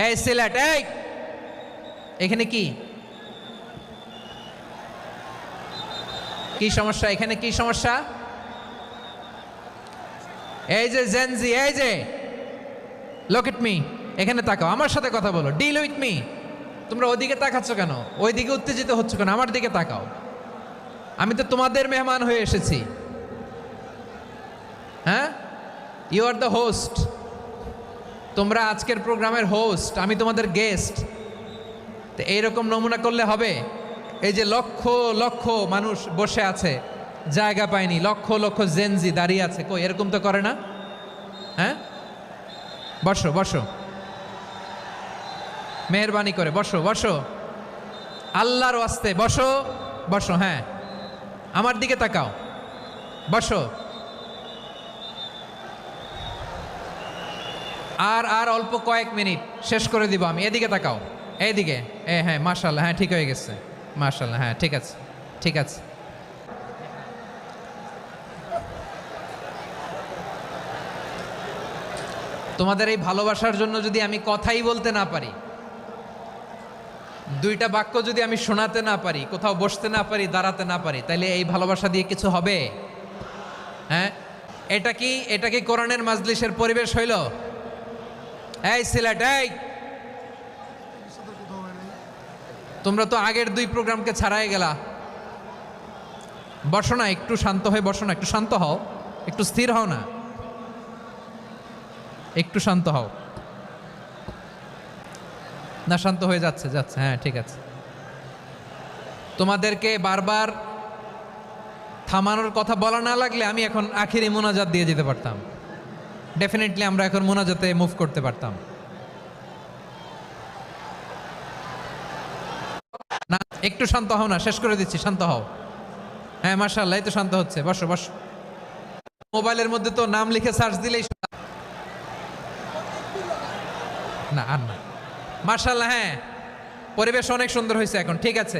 এই সিলেট, এই এখানে কি কি সমস্যা? এখানে কি সমস্যা? এই যে জেনজি, এই যে লুক এট মি, এখানে তাকাও, আমার সাথে কথা বলো, ডিল উইথ মি। তোমরা ওইদিকে তাকাচ্ছ কেন? ওইদিকে উত্তেজিত হচ্ছ কেন? আমার দিকে তাকাও। আমি তো তোমাদের মেহমান হয়ে এসেছি। হ্যাঁ, ইউ আর দ্য হোস্ট। তোমরা আজকের প্রোগ্রামের হোস্ট, আমি তোমাদের গেস্ট। তো এইরকম নমুনা করলে হবে? এই যে লক্ষ লক্ষ মানুষ বসে আছে, জায়গা পায়নি, লক্ষ লক্ষ জেনজি দাঁড়িয়ে আছে, কই এরকম তো করে না? হ্যাঁ, বসো বসো, মেহরবানি করে বসো বসো, আল্লাহর ওয়াস্তে বসো বসো। হ্যাঁ, আমার দিকে তাকাও, বসো। আর আর অল্প কয়েক মিনিট, শেষ করে দিব আমি। এদিকে তাকাও, এইদিকে। হ্যাঁ, মাশাআল্লাহ, হ্যাঁ ঠিক হয়ে গেছে, মাশাআল্লাহ, হ্যাঁ ঠিক আছে, ঠিক আছে। তোমাদের এই ভালোবাসার জন্য যদি আমি কথাই বলতে না পারি, দুইটা বাক্য যদি আমি শোনাতে না পারি, কোথাও বসতে না পারি, দাঁড়াতে না পারি, তাহলে এই ভালোবাসা দিয়ে কিছু হবে? হ্যাঁ, এটা কি কোরআনের মাজলিসের পরিবেশ হইল? এই সিলেট, এই তোমরা তো আগের দুই প্রোগ্রামকে ছাড়াই গেলা। বসো না, একটু শান্ত হয়ে বসো না, একটু শান্ত হও, একটু স্থির হও না, একটু শান্ত হও না। শান্ত হয়ে যাচ্ছে যাচ্ছে, হ্যাঁ ঠিক আছে। তোমাদেরকে বারবার থামানোর কথা বলা না লাগলে আমি এখন আখিরি মোনাজাত দিয়ে যেতে পারতাম। ডেফিনেটলি আমরা এখন মোনাজাতে মুভ করতে পারতাম না। একটু শান্ত হও না, শেষ করে দিচ্ছি, শান্ত হও। হ্যাঁ মাশাআল্লাহ, এই তো শান্ত হচ্ছে, বসো বসো। মোবাইলের মধ্যে তো নাম লিখে সার্চ দিলেই না, আর না। মাশাআল্লাহ, হ্যাঁ পরিবেশ অনেক সুন্দর হয়েছে এখন, ঠিক আছে।